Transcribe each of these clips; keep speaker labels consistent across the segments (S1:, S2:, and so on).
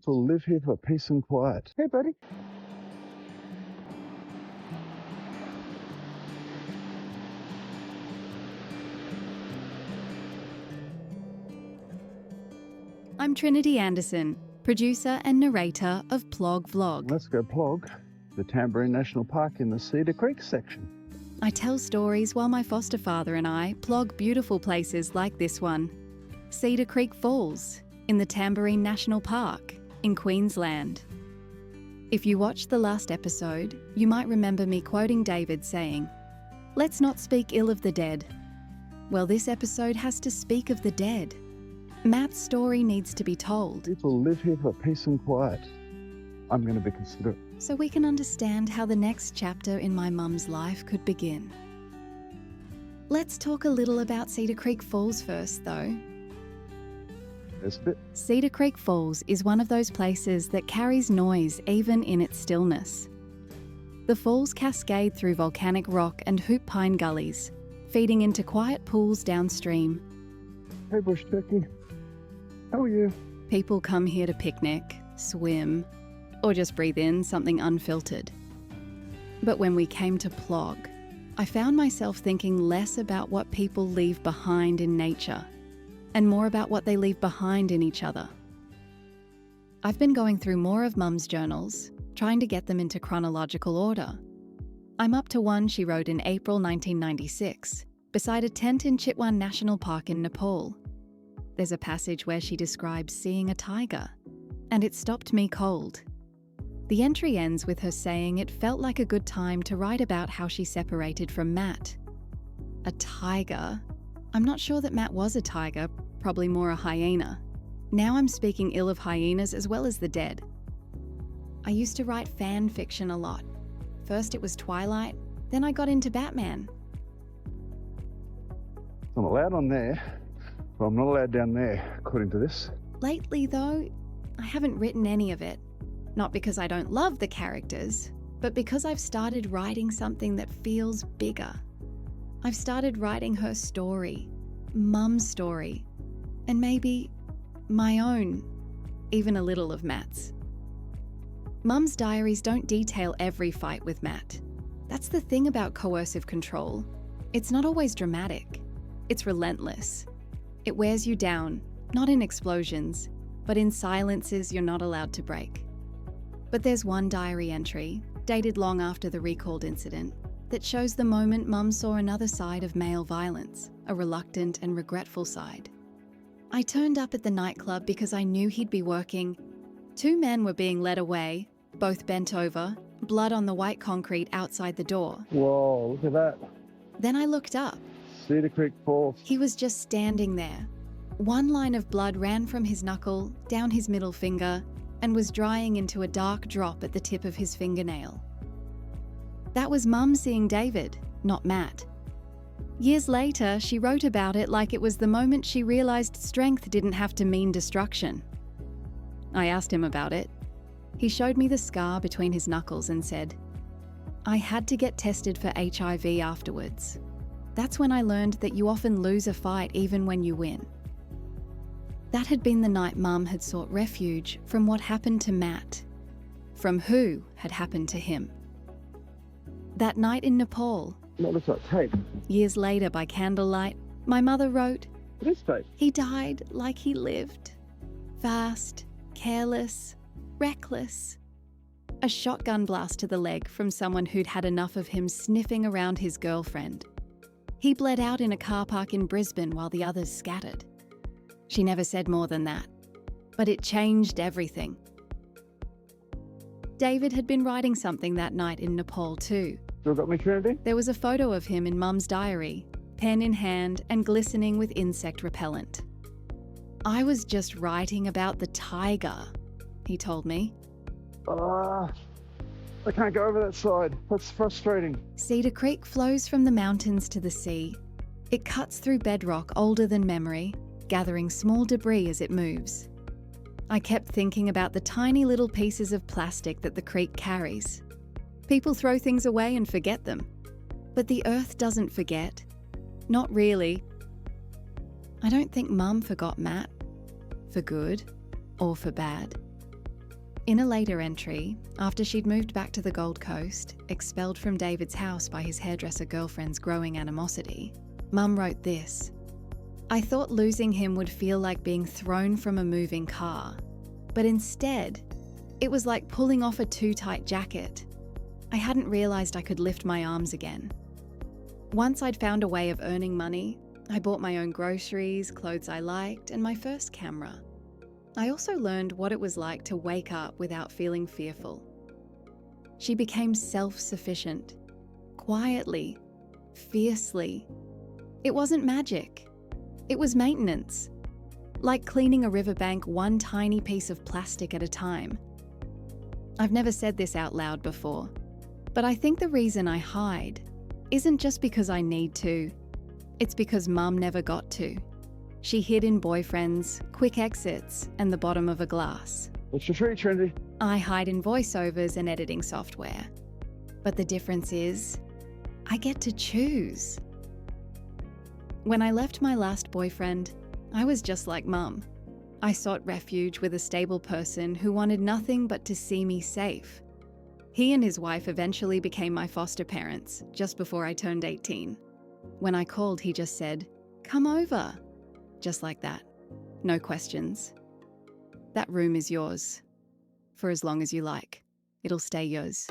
S1: People live here for peace and quiet. Hey, buddy.
S2: I'm Trinity Anderson, producer and narrator of Plog Vlog.
S1: Let's go Plog, the Tamborine National Park in the Cedar Creek section.
S2: I tell stories while my foster father and I plog beautiful places like this one, Cedar Creek Falls in the Tamborine National Park in Queensland. If you watched the last episode, you might remember me quoting David saying, "Let's not speak ill of the dead." Well, this episode has to speak of the dead. Matt's story needs to be told.
S1: People live here for peace and quiet. I'm going to be considerate.
S2: So we can understand how the next chapter in my mum's life could begin. Let's talk a little about Cedar Creek Falls first, though.
S1: There's a bit.
S2: Cedar Creek Falls is one of those places that carries noise even in its stillness. The falls cascade through volcanic rock and hoop pine gullies, feeding into quiet pools downstream.
S1: Hey, bush turkey. How are you?
S2: People come here to picnic, swim, or just breathe in something unfiltered. But when we came to Plog, I found myself thinking less about what people leave behind in nature and more about what they leave behind in each other. I've been going through more of Mum's journals, trying to get them into chronological order. I'm up to one she wrote in April 1996, beside a tent in Ch1 National Park in Nepal. There's a passage where she describes seeing a tiger, and it stopped me cold. The entry ends with her saying it felt like a good time to write about how she separated from Matt. A tiger? I'm not sure that Matt was a tiger, probably more a hyena. Now I'm speaking ill of hyenas as well as the dead. I used to write fan fiction a lot. First it was Twilight, then I got into Batman.
S1: I'm allowed on there, but I'm not allowed down there, according to this.
S2: Lately, though, I haven't written any of it. Not because I don't love the characters, but because I've started writing something that feels bigger. I've started writing her story, Mum's story, and maybe my own, even a little of Matt's. Mum's diaries don't detail every fight with Matt. That's the thing about coercive control. It's not always dramatic. It's relentless. It wears you down, not in explosions, but in silences you're not allowed to break. But there's one diary entry, dated long after the recalled incident, that shows the moment Mum saw another side of male violence, a reluctant and regretful side. I turned up at the nightclub because I knew he'd be working. Two men were being led away, both bent over, blood on the white concrete outside the door.
S1: Whoa, look at that.
S2: Then I looked up.
S1: Cedar Creek Falls.
S2: He was just standing there. One line of blood ran from his knuckle, down his middle finger, and was drying into a dark drop at the tip of his fingernail. That was Mum seeing David, not Matt. Years later, she wrote about it like it was the moment she realised strength didn't have to mean destruction. I asked him about it. He showed me the scar between his knuckles and said, "I had to get tested for HIV afterwards. That's when I learned that you often lose a fight even when you win." That had been the night Mum had sought refuge from what happened to Matt, from who had happened to him. That night in Nepal,
S1: What looks like tape.
S2: years later by candlelight, my mother wrote,
S1: It is tape.
S2: "He died like he lived. Fast, careless, reckless." A shotgun blast to the leg from someone who'd had enough of him sniffing around his girlfriend. He bled out in a car park in Brisbane while the others scattered. She never said more than that, but it changed everything. David had been writing something that night in Nepal too.
S1: Still got me, Trinity?
S2: There was a photo of him in Mum's diary, pen in hand and glistening with insect repellent. "I was just writing about the tiger," he told me.
S1: I can't go over that side. That's frustrating.
S2: Cedar Creek flows from the mountains to the sea. It cuts through bedrock older than memory, gathering small debris as it moves. I kept thinking about the tiny little pieces of plastic that the creek carries. People throw things away and forget them. But the earth doesn't forget. Not really. I don't think Mum forgot Matt. For good or for bad. In a later entry, after she'd moved back to the Gold Coast, expelled from David's house by his hairdresser girlfriend's growing animosity, Mum wrote this: "I thought losing him would feel like being thrown from a moving car, but instead, it was like pulling off a too tight jacket. I hadn't realised I could lift my arms again. Once I'd found a way of earning money, I bought my own groceries, clothes I liked, and my first camera. I also learned what it was like to wake up without feeling fearful. She became self-sufficient, quietly, fiercely. It wasn't magic. It was maintenance, like cleaning a riverbank one tiny piece of plastic at a time. I've never said this out loud before, but I think the reason I hide isn't just because I need to. It's because Mum never got to. She hid in boyfriends, quick exits, and the bottom of a glass.
S1: What's your tree, Trinity?
S2: I hide in voiceovers and editing software. But the difference is, I get to choose. When I left my last boyfriend, I was just like Mum. I sought refuge with a stable person who wanted nothing but to see me safe. He and his wife eventually became my foster parents just before I turned 18. When I called, he just said, "Come over." Just like that. No questions. That room is yours. For as long as you like. It'll stay yours.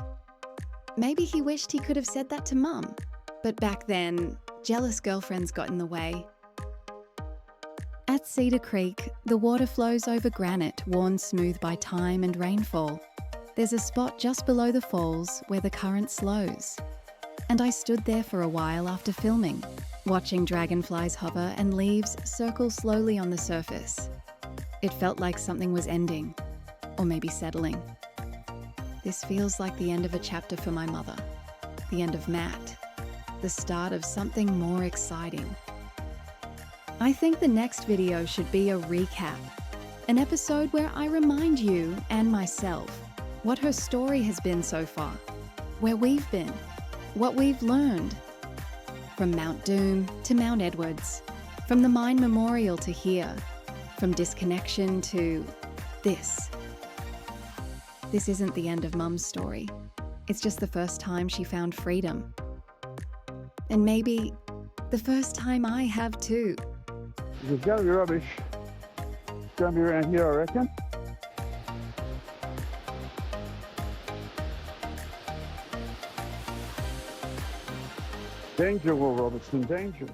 S2: Maybe he wished he could have said that to Mum, but back then, jealous girlfriends got in the way. At Cedar Creek, the water flows over granite worn smooth by time and rainfall. There's a spot just below the falls where the current slows. And I stood there for a while after filming, watching dragonflies hover and leaves circle slowly on the surface. It felt like something was ending, or maybe settling. This feels like the end of a chapter for my mother, the end of Matt, the start of something more exciting. I think the next video should be a recap, an episode where I remind you and myself what her story has been so far, where we've been, what we've learned. From Mount Doom to Mount Edwards, from the Mine Memorial to here, from disconnection to this. This isn't the end of Mum's story. It's just the first time she found freedom. And maybe the first time I have too.
S1: There's gotta be rubbish. It's gonna be around here, I reckon. Danger, Will Robertson, danger.